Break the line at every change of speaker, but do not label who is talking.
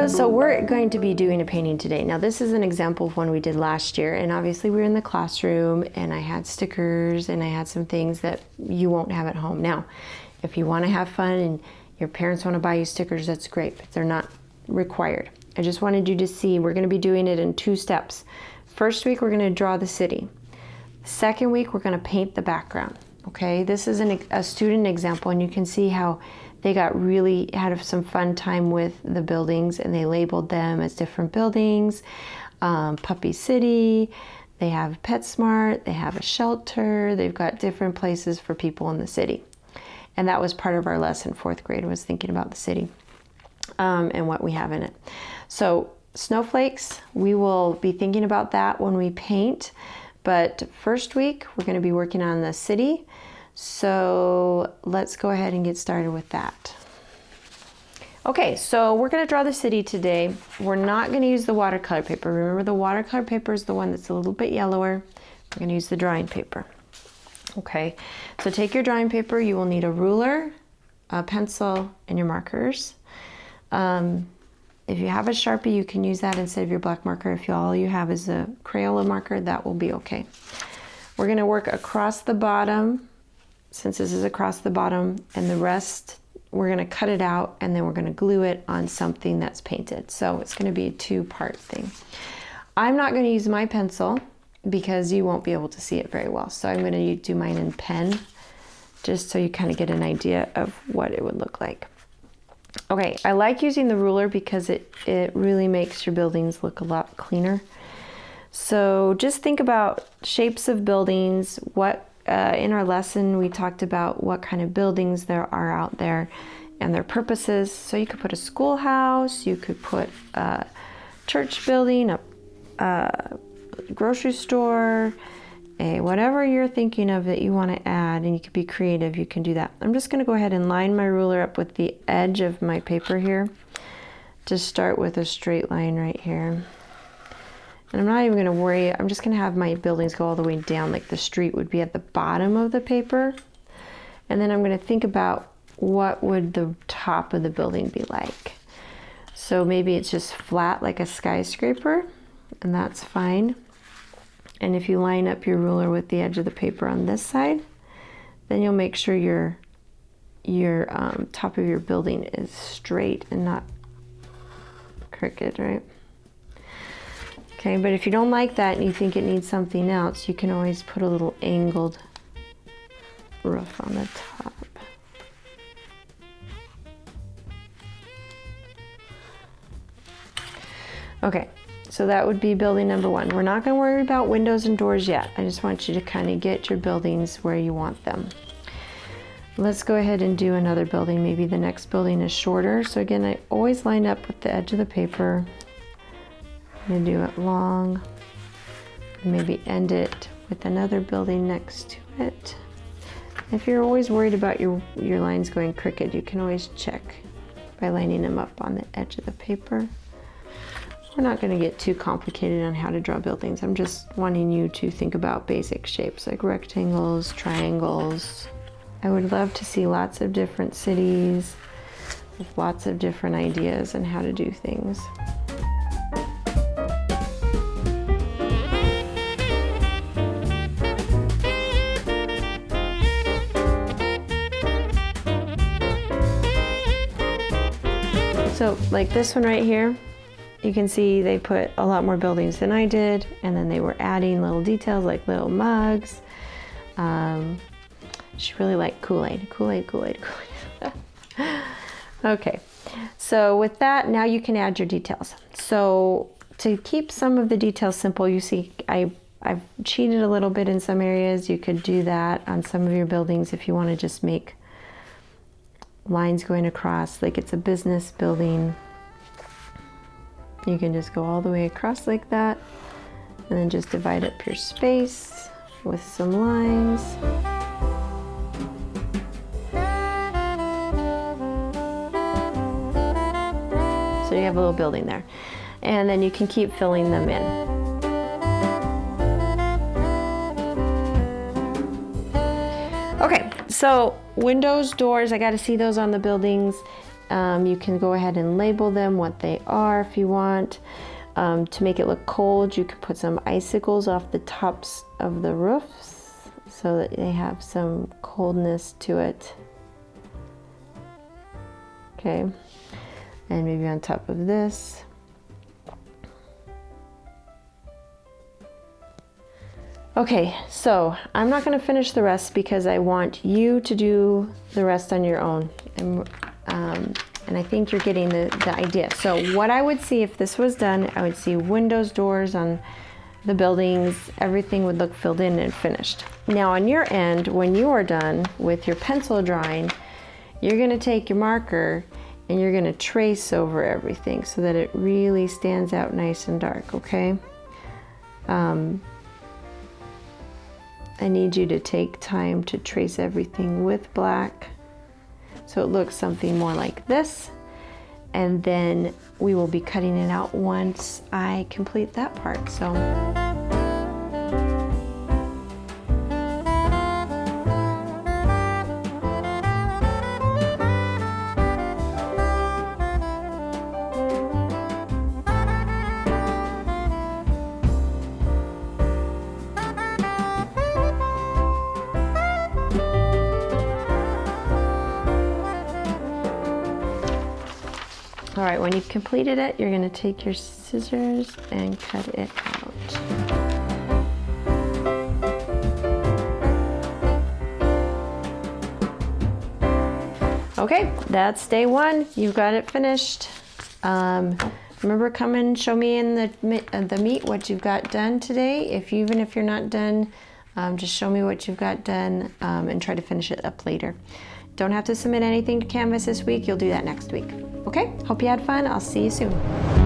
So we're going to be doing a painting today. Now this is an example of one we did last year, and obviously we were in the classroom and I had stickers and I had some things that you won't have at home. Now, if you want to have fun and your parents want to buy you stickers, that's great, but they're not required. I just wanted you to see, we're going to be doing it in 2 steps. First week, we're going to draw the city. Second week, we're going to paint the background. Okay, this is a student example, and you can see how they had some fun time with the buildings, and they labeled them as different buildings. Puppy City, they have PetSmart, they have a shelter, they've got different places for people in the city. And that was part of our lesson, 4th grade, was thinking about the city and what we have in it. So snowflakes, we will be thinking about that when we paint. But first week, we're going to be working on the city. So let's go ahead and get started with that. Okay, so we're going to draw the city today. We're not going to use the watercolor paper. Remember, the watercolor paper is the one that's a little bit yellower. We're going to use the drawing paper. Okay, so take your drawing paper. You will need a ruler, a pencil, and your markers. If you have a Sharpie, you can use that instead of your black marker. If all you have is a Crayola marker, that will be okay. We're going to work across the bottom, since this is across the bottom, and the rest, we're going to cut it out, and then we're going to glue it on something that's painted. So it's going to be a 2-part thing. I'm not going to use my pencil because you won't be able to see it very well. So I'm going to do mine in pen, just so you kind of get an idea of what it would look like. Okay, I like using the ruler because it really makes your buildings look a lot cleaner. So just think about shapes of buildings. What in our lesson we talked about what kind of buildings there are out there and their purposes. So you could put a schoolhouse, you could put a church building, a grocery store, whatever you're thinking of that you want to add, and you could be creative, you can do that. I'm just going to go ahead and line my ruler up with the edge of my paper here. Just start with a straight line right here. And I'm not even going to worry, I'm just going to have my buildings go all the way down, like the street would be at the bottom of the paper. And then I'm going to think about what would the top of the building be like. So maybe it's just flat like a skyscraper, and that's fine. And if you line up your ruler with the edge of the paper on this side, then you'll make sure your top of your building is straight and not crooked, right? Okay, but if you don't like that and you think it needs something else, you can always put a little angled roof on the top. Okay, so that would be building number 1. We're not going to worry about windows and doors yet. I just want you to kind of get your buildings where you want them. Let's go ahead and do another building. Maybe the next building is shorter. So again, I always line up with the edge of the paper. I'm going to do it long, and maybe end it with another building next to it. If you're always worried about your lines going crooked, you can always check by lining them up on the edge of the paper. We're not going to get too complicated on how to draw buildings. I'm just wanting you to think about basic shapes like rectangles, triangles. I would love to see lots of different cities with lots of different ideas on how to do things. So like this one right here, you can see they put a lot more buildings than I did, and then they were adding little details like little mugs. She really liked Kool-Aid. Okay, so with that, now you can add your details. So to keep some of the details simple, you see I've cheated a little bit in some areas. You could do that on some of your buildings if you want to just make lines going across, like it's a business building. You can just go all the way across like that, and then just divide up your space with some lines. So you have a little building there, and then you can keep filling them in. Okay, so windows, doors, I got to see those on the buildings. You can go ahead and label them what they are if you want. To make it look cold, you can put some icicles off the tops of the roofs so that they have some coldness to it. Okay, and maybe on top of this. Okay, so I'm not going to finish the rest because I want you to do the rest on your own. And I think you're getting the idea. So what I would see if this was done, I would see windows, doors on the buildings, everything would look filled in and finished. Now on your end, when you are done with your pencil drawing, you're going to take your marker and you're going to trace over everything so that it really stands out nice and dark, okay? I need you to take time to trace everything with black so it looks something more like this, and then we will be cutting it out once I complete that part. So. All right, when you've completed it, you're gonna take your scissors and cut it out. Okay, that's day one. You've got it finished. Remember, come and show me in the meet what you've got done today. Even if you're not done, just show me what you've got done and try to finish it up later. Don't have to submit anything to Canvas this week. You'll do that next week. Okay, hope you had fun. I'll see you soon.